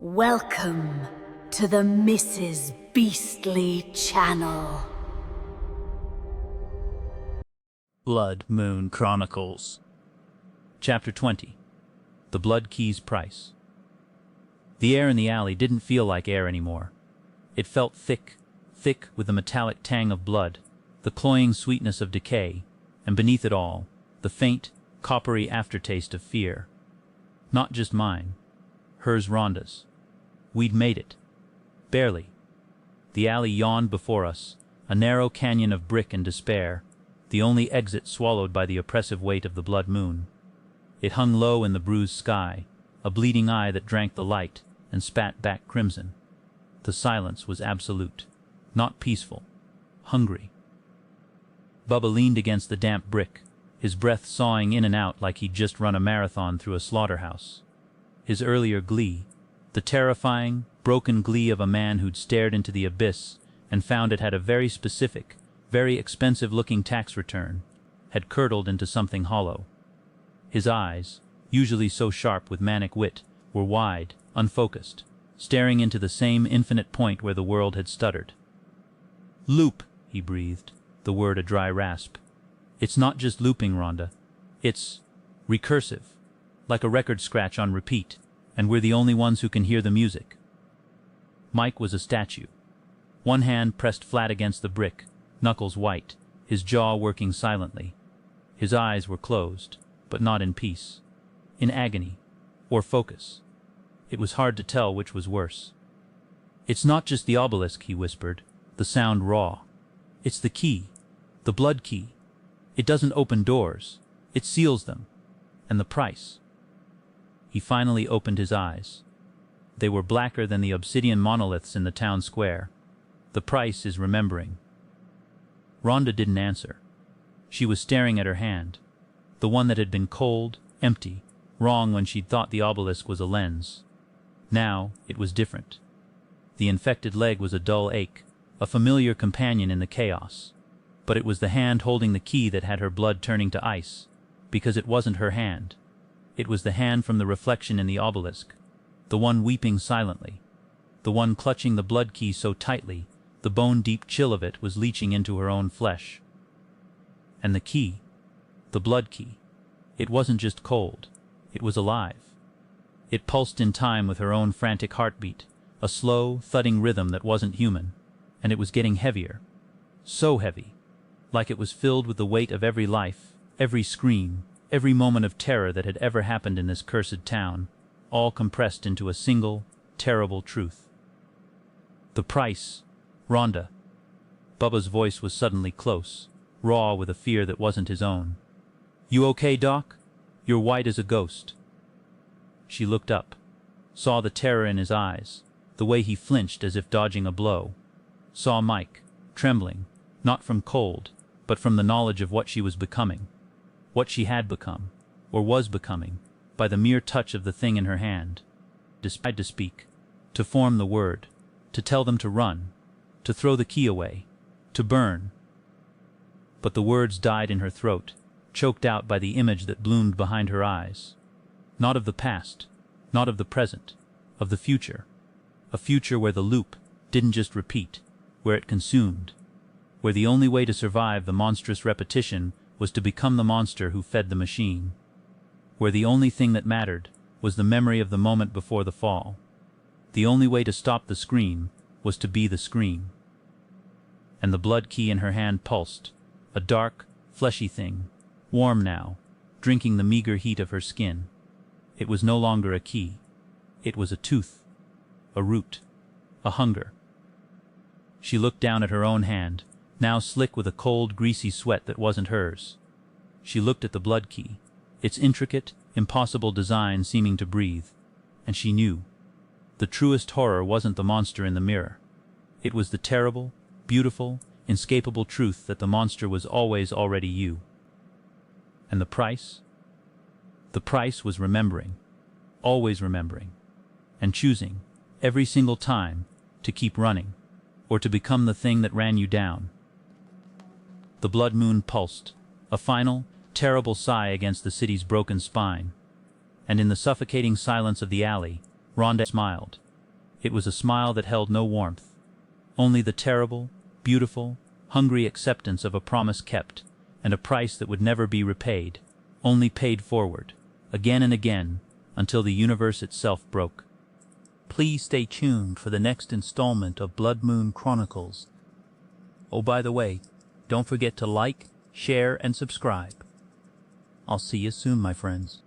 Welcome to the Mrs. Beastly channel. Moon Chronicles Chapter 20 The Blood Key's Price. The air in the alley didn't feel like air anymore. It felt thick with the metallic tang of blood, the cloying sweetness of decay, and beneath it all, the faint, coppery aftertaste of fear. Not just mine. Hers, Rhonda's. We'd made it. Barely. The alley yawned before us, a narrow canyon of brick and despair, the only exit swallowed by the oppressive weight of the blood moon. It hung low in the bruised sky, a bleeding eye that drank the light and spat back crimson. The silence was absolute, not peaceful, hungry. Bubba leaned against the damp brick, his breath sawing in and out like he'd just run a marathon through a slaughterhouse. His earlier glee, the terrifying, broken glee of a man who'd stared into the abyss and found it had a very specific, very expensive-looking tax return, had curdled into something hollow. His eyes, usually so sharp with manic wit, were wide, unfocused, staring into the same infinite point where the world had stuttered. "Loop," he breathed, the word a dry rasp. "It's not just looping, Rhonda. It's recursive, like a record scratch on repeat, and we're the only ones who can hear the music." Mike was a statue. One hand pressed flat against the brick, knuckles white, his jaw working silently. His eyes were closed, but not in peace. In agony, or focus. It was hard to tell which was worse. "It's not just the obelisk," he whispered, the sound raw. "It's the key, the blood key. It doesn't open doors, it seals them. And the price." He finally opened his eyes. They were blacker than the obsidian monoliths in the town square. "The price is remembering." Rhonda didn't answer. She was staring at her hand, the one that had been cold, empty, wrong when she'd thought the obelisk was a lens. Now it was different. The infected leg was a dull ache, a familiar companion in the chaos. But it was the hand holding the key that had her blood turning to ice, because it wasn't her hand. It was the hand from the reflection in the obelisk, the one weeping silently, the one clutching the blood key so tightly the bone-deep chill of it was leaching into her own flesh. And the key, the blood key, it wasn't just cold, it was alive. It pulsed in time with her own frantic heartbeat, a slow, thudding rhythm that wasn't human, and it was getting heavier, so heavy, like it was filled with the weight of every life, every scream, every moment of terror that had ever happened in this cursed town, all compressed into a single, terrible truth. "The price, Rhonda." Bubba's voice was suddenly close, raw with a fear that wasn't his own. "You okay, Doc? You're white as a ghost." She looked up, saw the terror in his eyes, the way he flinched as if dodging a blow, saw Mike, trembling, not from cold, but from the knowledge of what she was becoming. What she had become, or was becoming, by the mere touch of the thing in her hand. Tried to speak, to form the word, to tell them to run, to throw the key away, to burn. But the words died in her throat, choked out by the image that bloomed behind her eyes. Not of the past, not of the present, of the future. A future where the loop didn't just repeat, where it consumed, where the only way to survive the monstrous repetition was to become the monster who fed the machine, where the only thing that mattered was the memory of the moment before the fall. The only way to stop the scream was to be the scream. And the blood key in her hand pulsed, a dark, fleshy thing, warm now, drinking the meager heat of her skin. It was no longer a key. It was a tooth, a root, a hunger. She looked down at her own hand, now slick with a cold, greasy sweat that wasn't hers. She looked at the blood key, its intricate, impossible design seeming to breathe, and she knew. The truest horror wasn't the monster in the mirror. It was the terrible, beautiful, inescapable truth that the monster was always already you. And the price? The price was remembering, always remembering, and choosing, every single time, to keep running, or to become the thing that ran you down. The blood moon pulsed, a final, terrible sigh against the city's broken spine. And in the suffocating silence of the alley, Rhonda smiled, It was a smile that held no warmth, only the terrible, beautiful, hungry acceptance of a promise kept, and a price that would never be repaid, only paid forward, again and again, until the universe itself broke. Please stay tuned for the next installment of Moon Chronicles. Oh, by the way, don't forget to like, share, and subscribe. I'll see you soon, my friends.